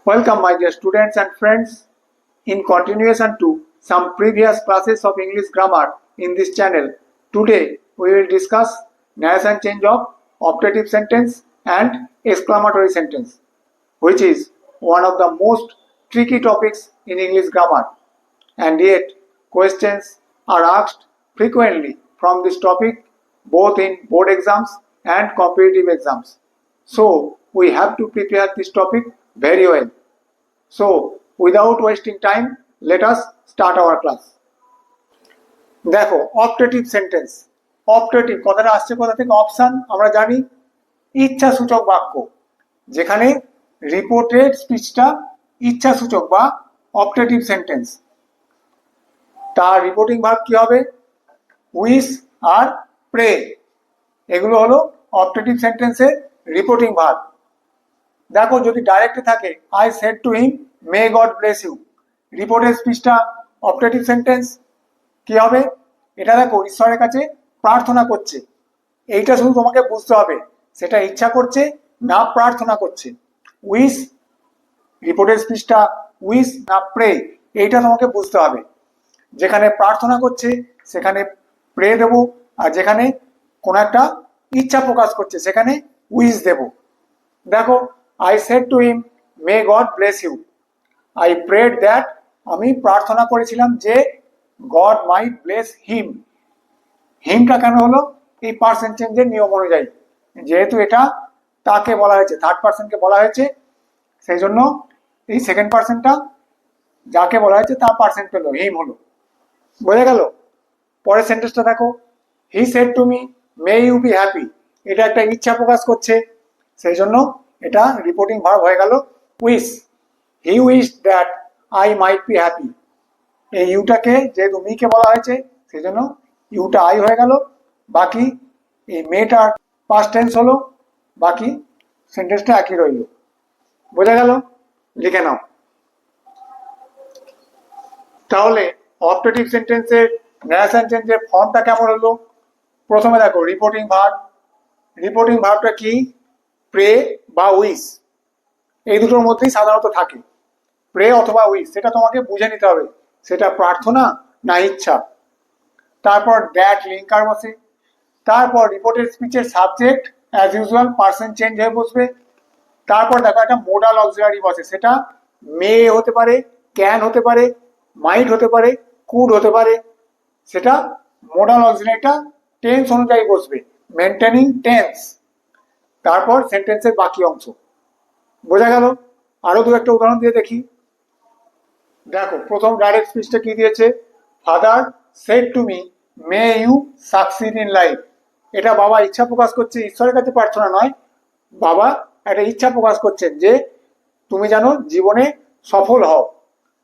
Welcome, my dear students and friends. In continuation to some previous classes of English grammar in this channel, today we will discuss narration change of optative sentence and exclamatory sentence, which is one of the most tricky topics in English grammar. And yet, questions are asked frequently from this topic both in board exams and competitive exams. So, we have to prepare this topic very well. So, without wasting time, let us start our class. দেখো optative sentence, optative কথাটা আসছে কোথা থেকে? Option আমরা জানি, ইচ্ছাসূচক বাক্য, যেখানে reported স্পিচটা ইচ্ছাসূচক বা অপটেটিভ সেন্টেন্স। তার রিপোর্টিং ভার্ব কি হবে? উইশ আর প্রে, এগুলো হলো অপটেটিভ সেন্টেন্সের রিপোর্টিং ভার্ব। দেখো যদি ডাইরেক্ট থাকে I said to him may God bless you, reported স্পিচটা অপটেটিভ সেন্টেন্স কি হবে? এটা দেখো ঈশ্বরের কাছে প্রার্থনা করছে, এইটা শুধু তোমাকে বুঝতে হবে সেটা ইচ্ছা করছে না প্রার্থনা করছে। উইশ, রিপোর্টেড স্পিচটা উইশ না প্রে, এইটা তোমাকে বুঝতে হবে। যেখানে প্রার্থনা করছে সেখানে প্রে দেবো, আর যেখানে কোনো একটা ইচ্ছা প্রকাশ করছে সেখানে উইশ দেব। দেখো I said to him, may God bless you. I prayed that, আমি প্রার্থনা করেছিলাম যে God might bless him. হিমটা কেন হলো? এই পার্সেন্ট চেঞ্জের নিয়ম অনুযায়ী, যেহেতু এটা তাকে বলা হয়েছে, থার্ড পার্সনকে বলা হয়েছে, সেই জন্য এই সেকেন্ড পার্সনটা যাকে বলা হয়েছে তার পার্সেন্ট পেলো, হিম হলো। বোঝা গেল? পরের সেন্টেন্সটা দেখো, he said to me may you be happy, এটা একটা ইচ্ছা প্রকাশ করছে, সেই জন্য এটা রিপোর্টিং ভার্ব হয়ে গেল wish. He wish that I might be happy, এই ইউটাকে যেহেতু মিকে বলা হয়েছে সেই জন্য ইউটা আই হয়ে গেল। বাকি এই মেটার পাস্ট টেন্স হলো, বাকি সেন্টেন্সটা একই রইল। বোঝা গেল? লিখে নাও। তাহলে অপটেটিভ সেন্টেন্সের ন্যারেশন চেঞ্জের ফর্মটা কেমন হলো? প্রথমে দেখো রিপোর্টিং ভার্ব, রিপোর্টিং ভার্বটা কি? প্রে বা উইশ, এই দুটোর মধ্যেই সাধারণত থাকে, প্রে অথবা উইশ, সেটা তোমাকে বুঝে নিতে হবে সেটা প্রার্থনা না ইচ্ছা। তারপর দ্যাট লিঙ্কার বসে, তারপর রিপোর্টেড স্পিচের subject as usual person change হয়ে বসবে। তারপর দেখো একটা মোডাল অক্সিলারি বসে, সেটা মে হতে পারে, ক্যান হতে পারে, মাইট হতে পারে, কুড হতে পারে, সেটা মোডাল অক্সিলারিটা টেন্স অনুযায়ী বসবে, মেনটেনিং টেন্স। তারপর সেন্টেন্সের বাকি অংশ। বোঝা গেল? আরো দু একটা উদাহরণ দিয়ে দেখি। দেখো প্রথম ডাইরেক্ট স্পিচটা কি দিয়েছে? Father said to me may you succeed in life, এটা বাবা ইচ্ছা প্রকাশ করছে, ঈশ্বরের কাছে প্রার্থনা নয়, বাবা একটা ইচ্ছা প্রকাশ করছেন যে তুমি যেন জীবনে সফল হও।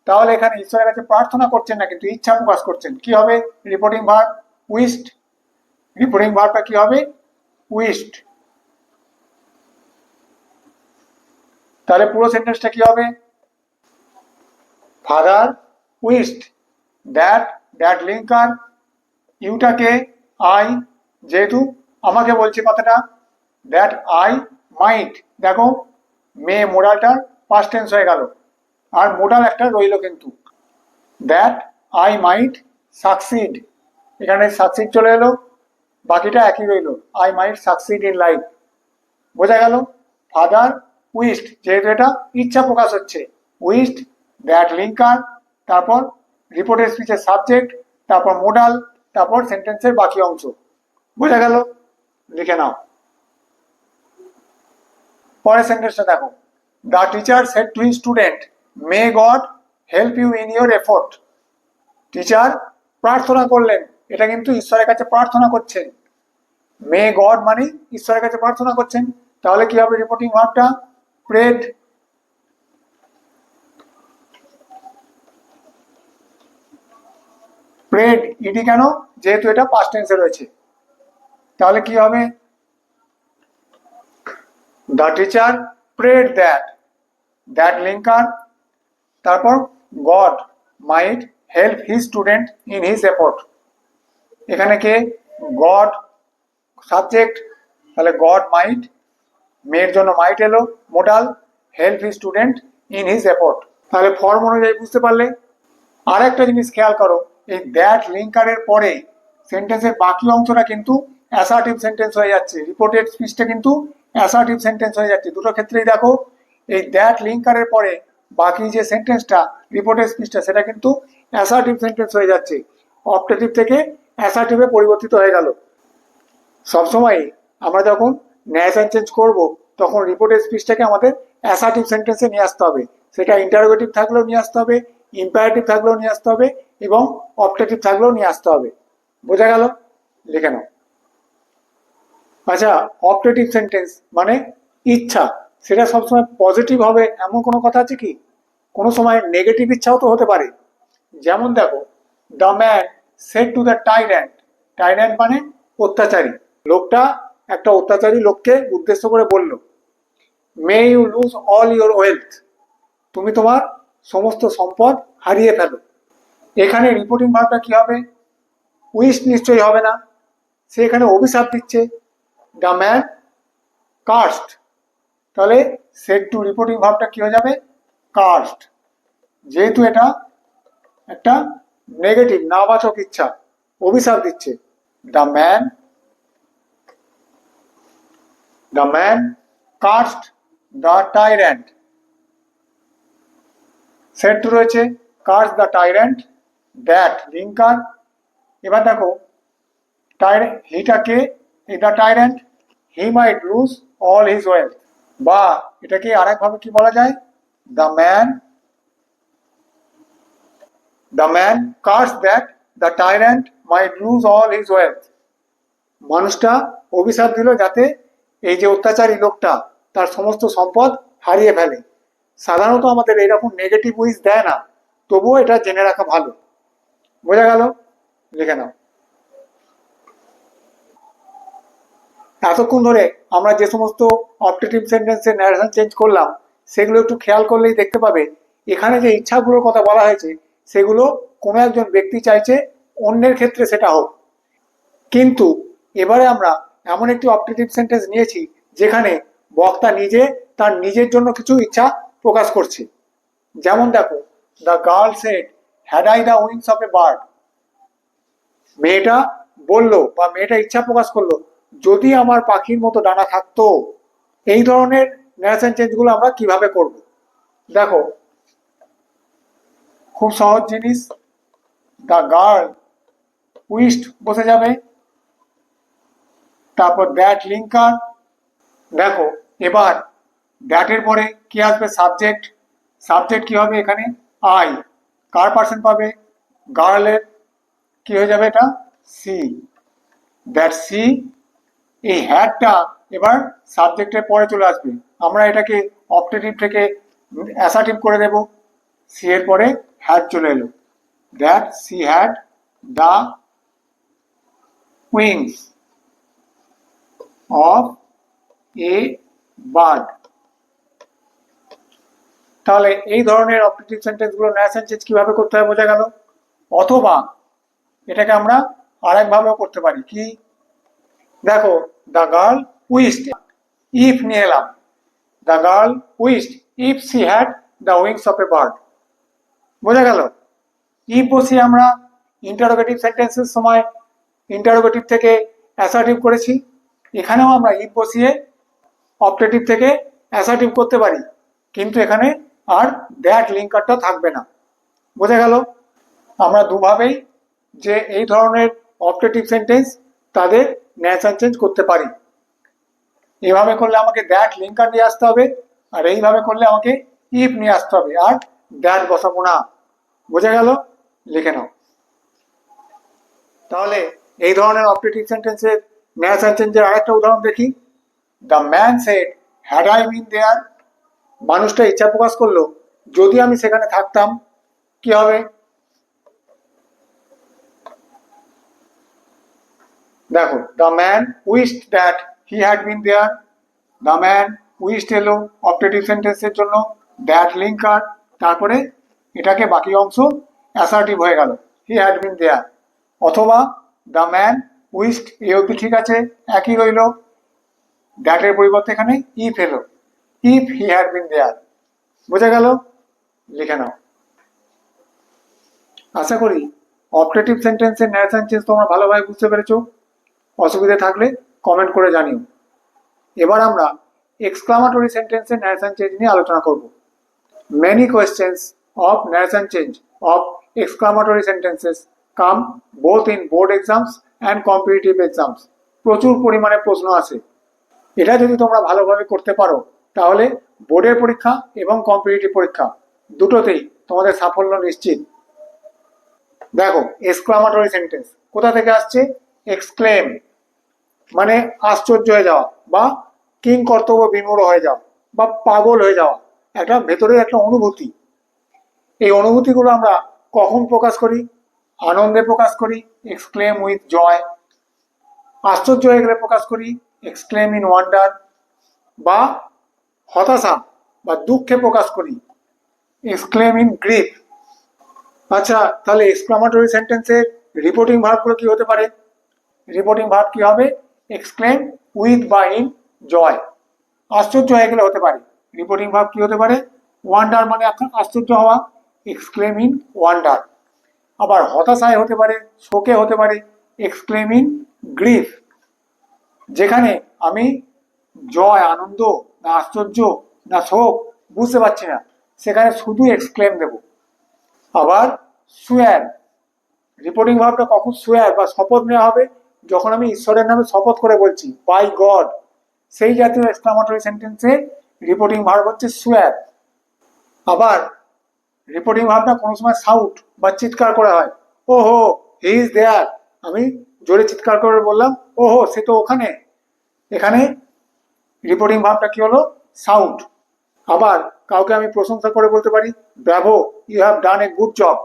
তাহলে এখানে ঈশ্বরের কাছে প্রার্থনা করছেন না, কিন্তু ইচ্ছা প্রকাশ করছেন। কি হবে? রিপোর্টিং ভার্ব উইশড, রিপোর্টিং ভার্বটা কি হবে? উইশড। তাহলে পুরো সেন্টেন্সটা কি হবে? Father wished that, that linker, ইউটাকে আই, যেহেতু আমাকে বলছে কথাটা, দ্যাট আই মাইট, দেখো মে মোডালটার পাস্ট টেন্স হয়ে গেল, আর মোডাল একটা রইল কিন্তু, দ্যাট আই মাইট সাকসিড, এখানে সাকসিড চলে এলো, বাকিটা একই রইল, I might succeed in life. বোঝা গেল? ফাদার উইশড, যেহেতু এটা ইচ্ছা প্রকাশ হচ্ছে, উইশড দ্যাট লিঙ্কার, তারপর রিপোর্টেড স্পিচের সাবজেক্ট, তারপর মোডাল, তারপর সেন্টেন্সের বাকি অংশ। বোঝা গেল? লিখে নাও। পরের সেন্টেন্সটা দেখো, the teacher said to his student may God help you in your effort, teacher প্রার্থনা করলেন, এটা কিন্তু ঈশ্বরের কাছে প্রার্থনা করছেন, মে গড মানে ঈশ্বরের কাছে প্রার্থনা করছেন। তাহলে কি হবে রিপোর্টিং ভার্বটা? প্রেড। প্রেড ইডি কেন? যেহেতু এটা পাস্ট টেন্সে রয়েছে। তাহলে কি হবে? The teacher prayed that, that linker, তারপর God might help his student in his effort, এখানে কে? গড সাবজেক্ট, তাহলে গড মাইট, মেয়ের জন্য মাইট এলো, modal, help his student in his effort। তাহলে ফর্ম অনুযায়ী বুঝতে পারলে। আর একটা জিনিস খেয়াল করো, এই দ্যাট লিঙ্কারের পরে সেন্টেন্সের বাকি অংশটা কিন্তু অ্যাসার্টিভ সেন্টেন্স হয়ে যাচ্ছে, রিপোর্টেড স্পিচটা কিন্তু অ্যাসার্টিভ সেন্টেন্স হয়ে যাচ্ছে। দুটো ক্ষেত্রেই দেখো এই দ্যাট লিঙ্কারের পরে বাকি যে সেন্টেন্সটা রিপোর্টেড স্পিচটা সেটা কিন্তু অ্যাসার্টিভ সেন্টেন্স হয়ে যাচ্ছে, অপটেটিভ থেকে অ্যাসার্টিভে পরিবর্তিত হয়ে গেল। সবসময় আমরা যখন ন্যারেশন চেঞ্জ করব তখন রিপোর্টেড স্পিচটাকে আমাদের অ্যাসার্টিভ সেন্টেন্সে নিয়ে আসতে হবে, সেটা ইন্টারোগেটিভ থাকলেও নিয়ে আসতে হবে, ইম্পারেটিভ থাকলেও নিয়ে আসতে হবে এবং অপটেটিভ থাকলেও নিয়ে আসতে হবে। বোঝা গেল? লিখে নাও। আচ্ছা, অপটেটিভ সেন্টেন্স মানে ইচ্ছা, সেটা সবসময় পজিটিভ হবে এমন কোনো কথা আছে কি? কোনো সময় নেগেটিভ ইচ্ছাও তো হতে পারে। যেমন দেখো, the man said to the tyrant, tyrant মানে অত্যাচারী, লোকটা একটা অত্যাচারী লোককে উদ্দেশ্য করে বলল, may you lose all your wealth, তুমি তোমার সমস্ত সম্পদ হারিয়ে ফেলো। এখানে রিপোর্টিং ভার্বটা কি হবে? উইশ নিশ্চয়ই হবে না, সে এখানে অভিশাপ দিচ্ছে, দ্য ম্যান কার্সড, তাহলে সেড টু রিপোর্টিং ভার্বটা কি হয়ে যাবে? কার্সড। যেহেতু এটা একটা নেগেটিভ নাবাচক ইচ্ছা, অভিশাপ দিচ্ছে, the man cursed the tyrant, said to রয়েছে, curse the tyrant, that linker. এবার দেখো হিটাকে the tyrant, he might lose all his wealth, বা এটাকে আরেকভাবে কি বলা যায়? The man curse that the tyrant might lose all his wealth, মানুষটা অভিশাপ দিল যাতে এই যে অত্যাচারী লোকটা তার সমস্ত সম্পদ হারিয়ে ফেলে। সাধারণত আমাদের এরকম নেগেটিভ উইশ দেয় না, তবুও এটা জেনে রাখা ভালো। বোঝা গেল? লিখে নাও। এতক্ষণ ধরে আমরা যে সমস্ত অপটেটিভ সেন্টেন্সে ন্যারেশন চেঞ্জ করলাম সেগুলো একটু খেয়াল করলেই দেখতে পাবে এখানে যে ইচ্ছাগুলোর কথা বলা হয়েছে সেগুলো কোনো একজন ব্যক্তি চাইছে অন্যের ক্ষেত্রে সেটা হোক। কিন্তু এবারে আমরা এমন একটি অপটেটিভ সেন্টেন্স নিয়েছি যেখানে বক্তা নিজে তার নিজের জন্য কিছু ইচ্ছা প্রকাশ করছে। যেমন দেখো, the girl said, had I the wings of a bird, মেয়েটা বলল বা মেয়েটা ইচ্ছা প্রকাশ করলো, যদি আমার পাখির মতো ডানা থাকতো। এই ধরনের ন্যারেশন চেঞ্জগুলো আমরা কিভাবে করব? দেখো, খুব সহজ জিনিস, দ্য গার্ল উইশড বসে যাবে, তারপর দ্যাট লিঙ্কার। দেখো এবার দ্যাটের পরে কি আসবে? সাবজেক্ট। সাবজেক্ট কি হবে এখানে? আই। কার পার্সন পাবে? গার্লের। কি হয়ে যাবে এটা? সি। দ্যাট সি, এই হ্যাডটা এবার সাবজেক্টের পরে চলে আসবে, আমরা এটাকে অপটেটিভ থেকে অ্যাসার্টিভ করে দেব, সি এর পরে হ্যাড চলে এলো, that she had the wings of a bird. তাহলে এই ধরনের অপটেটিভ সেন্টেন্সগুলো ন্যারেশন চেঞ্জ কিভাবে করতে হয় বোঝা গেল। অথবা এটাকে আমরা আরেকভাবেও করতে পারি, কি? দেখো, দ্য গার্ল উইশড, ইফ নিয়ে এলাম, the girl wished if she had the wings of a bird. বোঝা গেল? ইফ বসিয়ে আমরা ইন্টারোগেটিভ সেন্টেন্সের সময় ইন্টারোগেটিভ থেকে অ্যাসার্টিভ করেছি, এখানেও আমরা ইফ বসিয়ে অপটেটিভ থেকে অ্যাসার্টিভ করতে পারি, কিন্তু এখানে আর দ্যাট লিঙ্কারটা থাকবে না। বোঝা গেল? আমরা দুভাবেই যে এই ধরনের অপটেটিভ সেন্টেন্স তাদের ন্যারেশন চেঞ্জ করতে পারি। এইভাবে করলে আমাকে দ্যাট লিঙ্কার নিয়ে আসতে হবে, আর এইভাবে করলে আমাকে ইফ নিয়ে আসতে হবে, আর দ্যাট বসাবো না। বোঝা গেল? লিখে নাও। তাহলে এই ধরনের অপটেটিভ সেন্টেন্সের ন্যারেশন চেঞ্জের আরেকটা উদাহরণ দেখি। The man said, had I been there, মানুষটা ইচ্ছা প্রকাশ করলো, যদি আমি সেখানে থাকতাম। কি হবে? দেখো, the man wished that he had been there, the man wished এলো অপটেটিভ সেন্টেন্সের জন্য, দ্যাট লিঙ্কার, তারপরে এটাকে বাকি অংশ অ্যাসার্টিভ হয়ে গেল, হি হ্যাড বিন দেয়ার। অথবা দ্য ম্যান উইশড, এই অবধি ঠিক আছে, একই রইল, দ্যাটের পরিবর্তে এখানে ইফ এলো, ইফ হি হ্যাড বিন দেয়ার। বোঝা গেল? লিখে নাও। আশা করি অপারেটিভ সেন্টেন্সের ন্যারেশন চেঞ্জ তোমরা ভালোভাবে বুঝতে পেরেছো। অসুবিধা থাকলে কমেন্ট করে জানিও। এবার আমরা এক্সক্লামেটরি সেন্টেন্সের ন্যারেশন চেঞ্জ নিয়ে আলোচনা করব। Many questions of narration change of exclamatory sentences come both in board exams and competitive exams. প্রচুর পরিমাণে প্রশ্ন আসে। এটা যদি তোমরা ভালোভাবে করতে পারো তাহলে বোর্ডের পরীক্ষা এবং কম্পিটিটিভ পরীক্ষা দুটোতেই তোমাদের সাফল্য নিশ্চিত। দেখো, এক্সক্লামেটরি সেন্টেন্স কোথা থেকে আসছে? এক্সক্লেম মানে আশ্চর্য হয়ে যাওয়া বা কিং কর্তব্য বিমূঢ় হয়ে যাওয়া বা পাগল হয়ে যাওয়া, একটা ভেতরের একটা অনুভূতি। এই অনুভূতিগুলো আমরা কখন প্রকাশ করি? আনন্দে প্রকাশ করি, এক্সক্লেম উইথ জয়। আশ্চর্য হয়ে গেলে প্রকাশ করি, এক্সক্লেম ইন ওয়ান্ডার। বা হতাশা বা দুঃখে প্রকাশ করি, এক্সক্লেম ইন গ্রিফ। আচ্ছা, তাহলে এক্সক্লামেটরি সেন্টেন্সের রিপোর্টিং ভার্বগুলো কি হতে পারে? রিপোর্টিং ভার্ব কি হবে? এক্সক্লেম উইথ বা ইন জয়। আশ্চর্য হয়ে গেলে হতে পারে রিপোর্টিং ভার্ব কি হতে পারে? ওয়ান্ডার মানে আশ্চর্য হওয়া, এক্সক্লেম ইন ওয়ান্ডার। আবার হতাশায় হতে পারে, শোকে হতে পারে, এক্সক্লেম ইন গ্রিফ। যেখানে আমি জয়, আনন্দ না আশ্চর্য না শোক বুঝতে পারছি না, সেখানে শুধু এক্সক্লেম দেব। আবার সুয়ার, রিপোর্টিং ভাবটা কখন সুয়ার বা শপথ নেওয়া হবে? যখন আমি ঈশ্বরের নামে শপথ করে বলছি, বাই গড। সেই জাতীয় এক্সক্লামেটরি সেন্টেন্সে রিপোর্টিং ভার্ব হচ্ছে সুয়ার। আবার রিপোর্টিং ভার্বটা কোনো সময় সাউট বা চিৎকার করা হয়, ওহো হি ইজ দেয়ার। আমি জোরে চিৎকার করে বললাম, ওহো সে তো ওখানে। এখানে রিপোর্টিং ভার্বটা কি হলো? সাউন্ড। আবার কাউকে আমি প্রশংসা করে বলতে পারি, bravo you have done a good job.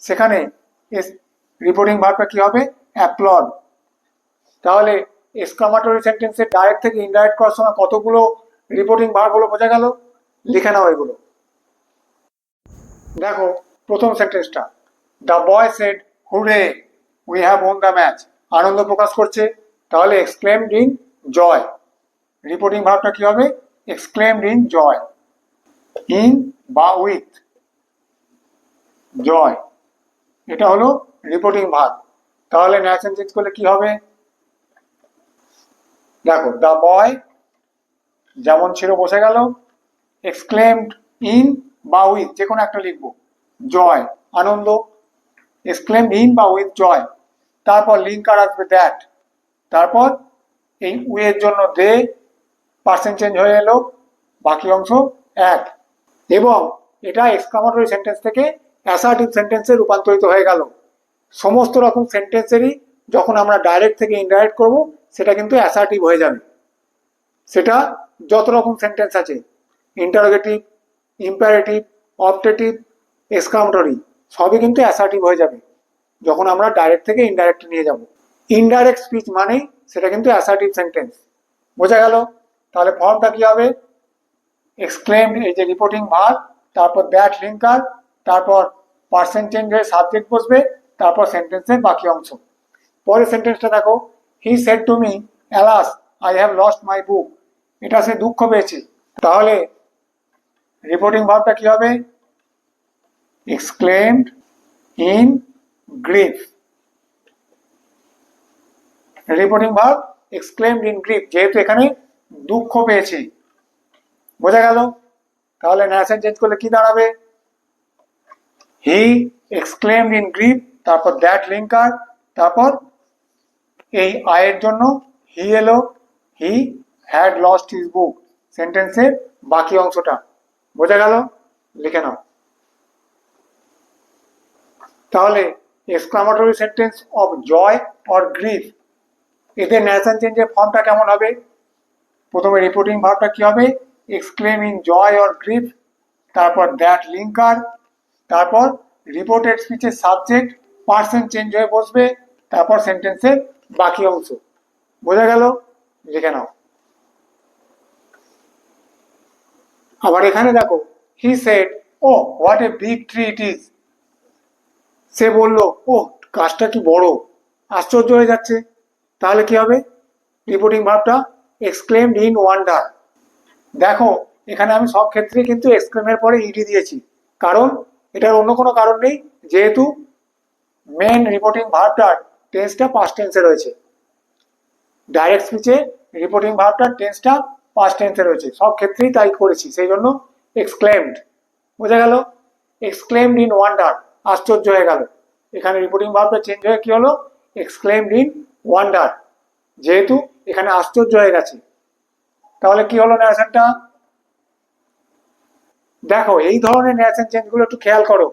সেখানে রিপোর্টিং ভার্বটা কি হবে? অ্যাপ্লড। তাহলে এক্সক্লামেটরি সেন্টেন্সের ডাইরেক্ট থেকে ইনডাইরেক্ট করার সময় কতগুলো রিপোর্টিং ভার্ব হলো বোঝা গেল? লিখে নাও এগুলো। দেখো, প্রথম সেন্টেন্সটা, the boy said hurray we have won the match. আনন্দ প্রকাশ করছে, তাহলে এক্সক্লেমড ইন জয়। রিপোর্টিং ভার্বটা কি হবে? Exclaimed in joy. ইন বা উইথ জয়, এটা হলো রিপোর্টিং ভার্ব। তাহলে ন্যারেশন চেঞ্জ করলে কি হবে? দেখো, দ্য বয় যেমন ছিল বসে গেল, এক্সক্লেমড ইন বা উইথ যে কোনো একটা লিখবো, জয় আনন্দ, এক্সক্লেমড ইন বা উইথ জয়। তারপর লিঙ্কার আসবে দ্যাট, তারপর এই উইয়ের জন্য দে, পার্সেন্ট চেঞ্জ হয়ে এলো, বাকি অংশ এক। এবং এটা এক্সক্লামেটরি সেন্টেন্স থেকে অ্যাসার্টিভ সেন্টেন্সে রূপান্তরিত হয়ে গেল। সমস্ত রকম সেন্টেন্সেরই যখন আমরা ডাইরেক্ট থেকে ইনডাইরেক্ট করব সেটা কিন্তু অ্যাসার্টিভ হয়ে যাবে। সেটা যত রকম সেন্টেন্স আছে, ইন্টারোগেটিভ, ইম্পারেটিভ, অপটেটিভ, এক্সক্লামেটরি, সবই কিন্তু অ্যাসার্টিভ হয়ে যাবে যখন আমরা ডাইরেক্ট থেকে ইনডাইরেক্ট নিয়ে যাব। ইনডাইরেক্ট স্পিচ মানেই সেটা কিন্তু অ্যাসার্টিভ সেন্টেন্স। বোঝা গেল? তাহলে ফর্মটা কি হবে? এক্সক্লেমড, এই যে রিপোর্টিং ভার্ব, তারপর দ্যাট লিঙ্কার, তারপর পার্সেন্ট চেঞ্জ হয়ে সাবজেক্ট বসবে, তারপর সেন্টেন্সের বাকি অংশ। পরের সেন্টেন্সটা দেখো, he said to me alas I have lost my book. এটা সে দুঃখ পেয়েছে, তাহলে রিপোর্টিং ভার্বটা কি হবে? Exclaimed in grief. Reporting verb exclaimed in grief, যেহেতু এখানে দুঃখ পেয়েছে। বোঝা গেল? তাহলে ন্যারেশন চেঞ্জ করলে কি দাঁড়াবে? হি এক্সক্লেমড ইন গ্রিফ, তারপর দ্যাট লিঙ্কার, তারপর এই আয়ের জন্য হি এলো, he had lost his book, সেন্টেন্সের বাকি অংশটা। বোঝা গেল? লিখে নাও। তাহলে exclamatory sentence of joy or grief, এদের ন্যারেশন চেঞ্জের ফর্মটা কেমন হবে? প্রথমে রিপোর্টিং ভার্বটা কি হবে? Exclaim in joy or grief, তারপর দ্যাট লিঙ্কার, তারপর রিপোর্টেড স্পিচের সাবজেক্ট পার্সেন্ট চেঞ্জ হয়ে বসবে, তারপর সেন্টেন্সের বাকি অংশ। বোঝা গেল? লিখে নাও। আবার এখানে দেখো, he said oh what a big tree it is. সে বলল, ও গাছটা কি বড়। আশ্চর্য হয়ে যাচ্ছে, তাহলে কি হবে? রিপোর্টিং ভার্বটা এক্সক্লেমড ইন ওয়ান্ডার। দেখো, এখানে আমি সব ক্ষেত্রেই কিন্তু এক্সক্লেমের পরে ইডি দিয়েছি, কারণ এটার অন্য কোনো কারণ নেই, যেহেতু মেন রিপোর্টিং ভার্বটার টেন্সটা পাস্ট টেন্সে রয়েছে। ডাইরেক্ট স্পিচে রিপোর্টিং ভার্বটার টেন্সটা পাস্ট টেন্সে রয়েছে, সব ক্ষেত্রেই তাই করেছি, সেই জন্য এক্সক্লেমড। বোঝা গেল? এক্সক্লেমড ইন ওয়ান্ডার, আশ্চর্য হয়ে গেল। এখানে রিপোর্টিং ভার্বটা চেঞ্জ হয়ে কি হলো? এক্সক্লেমড ইন ওয়ান্ডার, যেহেতু এখানে আশ্চর্য হয়ে গেছে। তাহলে কি হলো ন্যারেশনটা? দেখো, এই ধরনের ন্যারেশন চেঞ্জগুলো একটু খেয়াল করো।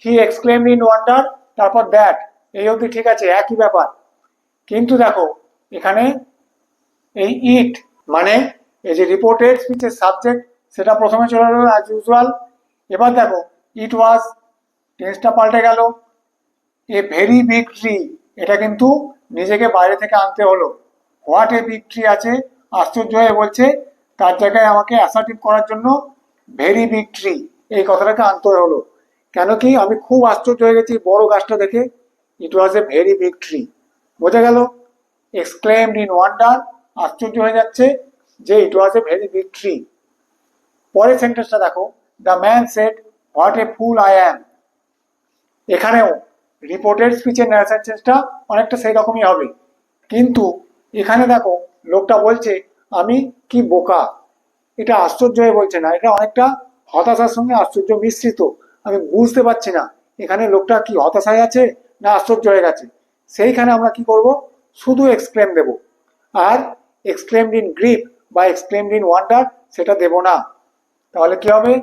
হি এক্সক্লেমড ইন ওয়ান্ডার, তারপর দ্যাট, এই অবধি ঠিক আছে, একই ব্যাপার। কিন্তু দেখো এখানে এই ইট, মানে এই যে রিপোর্টেড স্পিচের সাবজেক্ট, সেটা প্রথমে চলে গেল অ্যাজ ইউজুয়াল। এবার দেখো ইট ওয়াজ, টেন্সটা পাল্টে গেল। এ ভেরি বিগ ট্রি, এটা কিন্তু নিজেকে বাইরে থেকে আনতে হলো। হোয়াট এ বিগ ট্রি আছে, আশ্চর্য হয়ে বলছে, তার জায়গায় আমাকে অ্যাসার্টিভ করার জন্য ভেরি বিগ ট্রি এই কথাটাকে আনতে হলো। কেন কি? আমি খুব আশ্চর্য হয়ে গেছি বড় গাছটা দেখে। ইট ওয়াজ এ ভেরি বিগ ট্রি। বোঝা গেল? এক্সক্লেমড ইন ওয়ান্ডার, আশ্চর্য হয়ে যাচ্ছে যে ইট ওয়াজ এ ভেরি বিগ ট্রি। পরের সেন্টেন্সটা দেখো, the man said what a full I am. এখানেও রিপোর্টেড স্পিচের ন্যারেশন চেঞ্জটা অনেকটা সেই রকমই হবে, কিন্তু এখানে দেখো লোকটা বলছে আমি কি বোকা। এটা আশ্চর্য হয়ে বলছে না, এটা অনেকটা হতাশার সঙ্গে আশ্চর্য মিশ্রিত। আমি বুঝতে পারছি না এখানে লোকটা কি হতাশায় আছে না আশ্চর্য হয়ে গেছে। সেইখানে আমরা কি করব? শুধু এক্সক্লেম দেব। আর এক্সক্লেমড ইন গ্রিফ বা এক্সক্লেমড ইন ওয়ান্ডার সেটা দেব না। তাহলে কি হবে?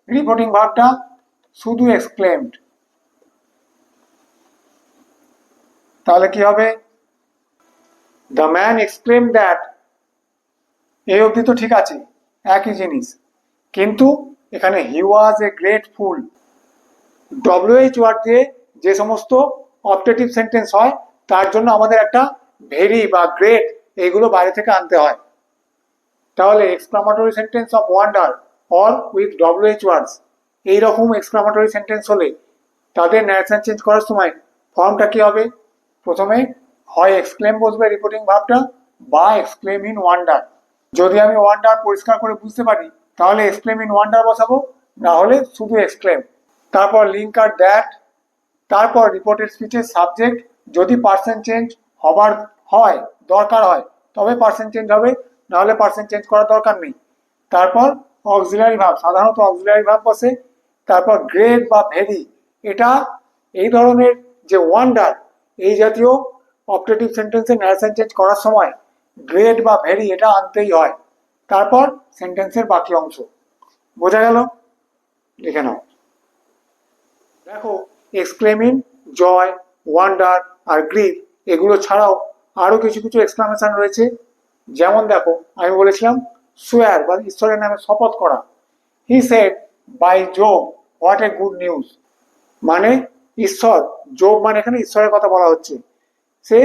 রিপোর্টিং ভার্বটা শুধু এক্সক্লেমড। তাহলে কি হবে? দ্য ম্যান এক্সক্লেমড দ্যাট, এই অবধি তো ঠিক আছে, একই জিনিস। কিন্তু এখানে he was a great fool, W H word দিয়ে যে সমস্ত অবজেক্টিভ সেন্টেন্স হয় তার জন্য আমাদের একটা ভেরি বা গ্রেট এইগুলো বাইরে থেকে আনতে হয়। তাহলে exclamatory sentence of wonder or with W H words, এইরকম এক্সক্লামেটরি সেন্টেন্স হলে তাদের ন্যারেশন চেঞ্জ করার সময় ফর্মটা কি হবে? প্রথমে হয় এক্সক্লেম বসবে রিপোর্টিং ভার্বটা, বা এক্সক্লেম ইন ওয়ান্ডার। যদি আমি ওয়ান্ডার পরিষ্কার করে বুঝতে পারি তাহলে এক্সক্লেম ইন ওয়ান্ডার বসাবো, না হলে শুধু এক্সক্লেম। তারপর লিঙ্ক আর দ্যাট, তারপর রিপোর্টেড স্পিচের সাবজেক্ট যদি পার্সেন্ট চেঞ্জ হবার হয়, দরকার হয়, তবে পার্সেন্ট চেঞ্জ হবে, না হলে পার্সেন্ট চেঞ্জ করার দরকার নেই। তারপর অক্সিলারি ভার্ব, সাধারণত অক্সিলারি ভার্ব বসে। তারপর গ্রেট বা ভেরি, এটা এই ধরনের যে ওয়ান্ডার এই জাতীয় অবজেক্টিভ সেন্টেন্সে ন্যারেশন চেঞ্জ করার সময় গ্রেট বা ভেরি এটা আনতেই হয়। তারপর সেন্টেন্সের বাকি অংশ। বোঝা গেল? লিখে নাও। দেখো এক্সক্লেমিং, জয়, ওয়ান্ডার আর গ্রিফ এগুলো ছাড়াও আরো কিছু কিছু এক্সক্লামেশন রয়েছে। যেমন দেখো আমি বলেছিলাম সুয়ার বা ঈশ্বরের নামে শপথ করা। He said by Jove what a good news, মানে ঈশ্বর, জোব মানে এখানে ঈশ্বরের কথা বলা হচ্ছে, সে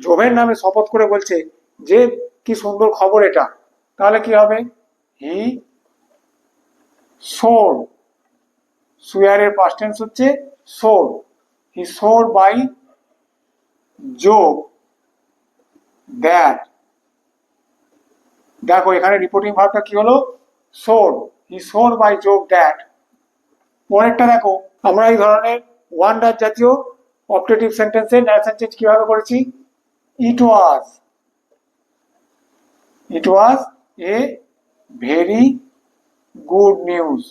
জোবের নামে শপথ করে বলছে যে কি সুন্দর খবর এটা। তাহলে কি হবে? হি সোর, সুয়ারের পাস্ট টেন্স হচ্ছে সোর। হি সোর বাই জোব দ্যাট। দেখো এখানে রিপোর্টিং ভার্বটা কি হলো? সোর। হি সোর বাই জোব দ্যাট। পরেরটা দেখো, আমরা এই ধরনের ওয়ান্ডার জাতীয় অবজেক্টিভ সেন্টেন্সের ন্যারেশন চেঞ্জ কিভাবে করেছি? ইট ওয়াজ, ইট ওয়াজ এ ভেরি গুড নিউজ।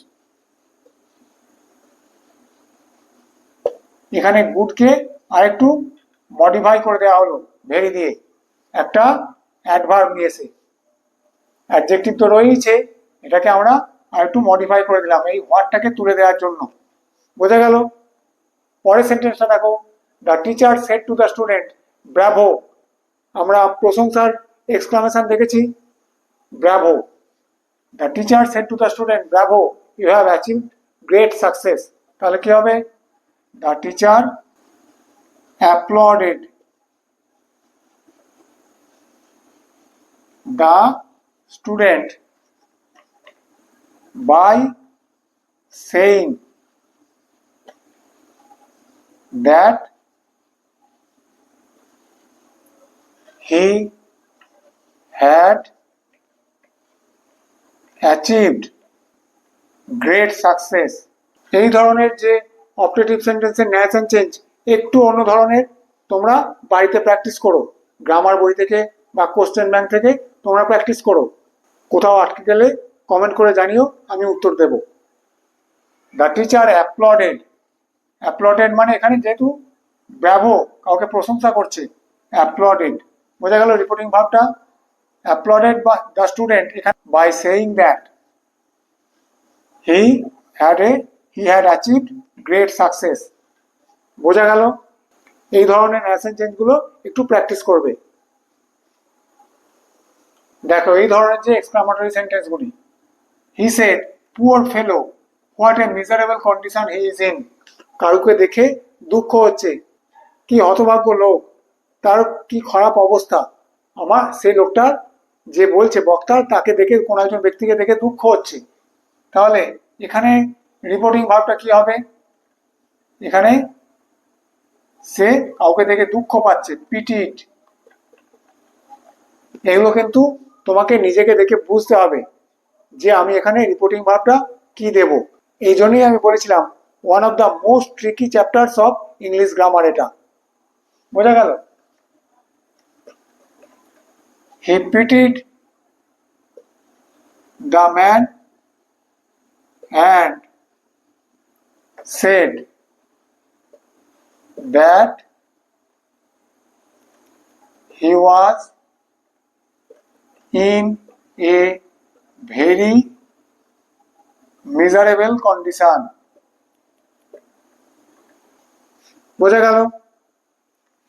এখানে গুডকে আরেকটু মডিফাই করে দেওয়া হলো ভেরি দিয়ে, একটা অ্যাডভার্ব নিয়েছে। অ্যাডজেক্টিভ তো রয়েছে, এটাকে আমরা আরেকটু মডিফাই করে দিলাম এই ওয়ার্ডটাকে তুলে দেওয়ার জন্য। বোঝা গেল? পরের সেন্টেন্সটা দেখো, the teacher said to the student bravo. আমরা প্রশংসার এক্সক্লামেশন দেখেছি, bravo. The teacher said to the student bravo you have achieved great success. তাহলে কি হবে? The teacher applauded the student by saying that he had achieved great success. এই ধরনের যে operative সেন্টেন্সের ন্যারেশন চেঞ্জ একটু অন্য ধরনের, তোমরা বাড়িতে প্র্যাকটিস করো, গ্রামার বই থেকে বা কোশ্চেন ব্যাংক থেকে তোমরা প্র্যাকটিস করো। কোথাও আটকে গেলে কমেন্ট করে জানিও, আমি উত্তর দেব। The teacher অ্যাপ্লডেড। অ্যাপ্লডেড মানে এখানে যেহেতু ব্রাভো, কাউকে প্রশংসা করছে, অ্যাপ্লডেড। বোঝা গেল রিপোর্টিং ভার্বটা? অ্যাপ্লডেড বা দ্য স্টুডেন্ট এখানে by saying that he had achieved great success. বোঝা গেল? এই ধরনের ন্যারেশন চেঞ্জগুলো একটু প্র্যাকটিস করবে। দেখো এই ধরনের যে এক্সক্লামেটরি সেন্টেন্সগুলি, he said poor fellow what a miserable condition he is in. কারুকে দেখে দুঃখ হচ্ছে, কি হতভাগ্য লোক, তার কি খারাপ অবস্থা। আমার সেই লোকটার, যে বলছে বক্তার, তাকে দেখে, কোনো একজন ব্যক্তিকে দেখে দুঃখ হচ্ছে। তাহলে এখানে রিপোর্টিং ভার্বটা কি হবে? এখানে সে কাউকে দেখে দুঃখ পাচ্ছে, পিটিড। এগুলো কিন্তু তোমাকে নিজেকে দেখে বুঝতে হবে যে আমি এখানে রিপোর্টিং ভার্বটা কি দেব। এই জন্যই আমি বলেছিলাম one of the most tricky chapters of English grammar এটা। বোঝা গেল? He pitied the man and said that he was in a very miserable condition. বোঝা গেল?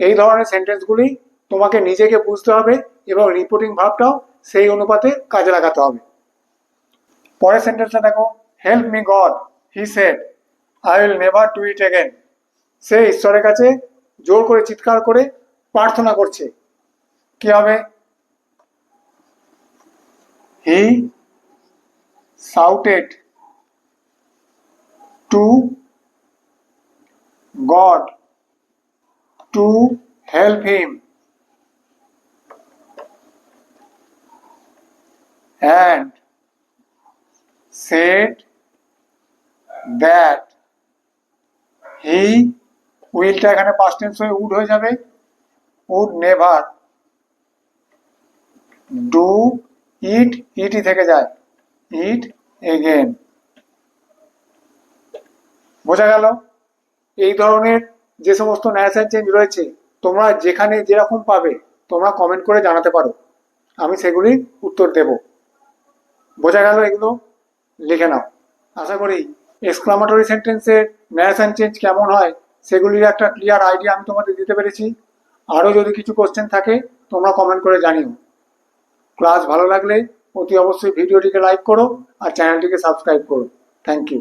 এই ধরনের সেন্টেন্সগুলি তোমাকে নিজেকে বুঝতে হবে এবং রিপোর্টিং ভার্বটাও সেই অনুপাতে কাজে লাগাতে হবে। পরের সেন্টেন্সটা দেখো, help me God he said I will never do it again. সে ঈশ্বরের কাছে জোর করে চিৎকার করে প্রার্থনা করছে। কি হবে? He shouted to God to help him and said that he উইলটা এখানে পাস্ট টেন্স হয়ে উড হয়ে যাবে, উড নেভার ডু ইট, ইটই থেকে যায়, ইট এগেন। বোঝা গেল? এই ধরনের যে সমস্ত ন্যারেশন চেঞ্জ রয়েছে তোমরা যেখানে যেরকম পাবে তোমরা কমেন্ট করে জানাতে পারো, আমি সেগুলির উত্তর দেব। বোঝা গেল? এগুলো লিখে নাও। আশা করি এক্সক্লামেটরি সেন্টেন্সের ন্যারেশন চেঞ্জ কেমন হয় সেগুলির একটা ক্লিয়ার আইডিয়া আমি তোমাদের দিতে পেরেছি। আরও যদি কিছু কোশ্চেন থাকে তোমরা কমেন্ট করে জানিও। ক্লাস ভালো লাগলে অতি অবশ্যই ভিডিওটিকে লাইক করো আর চ্যানেলটিকে সাবস্ক্রাইব করো। Thank you.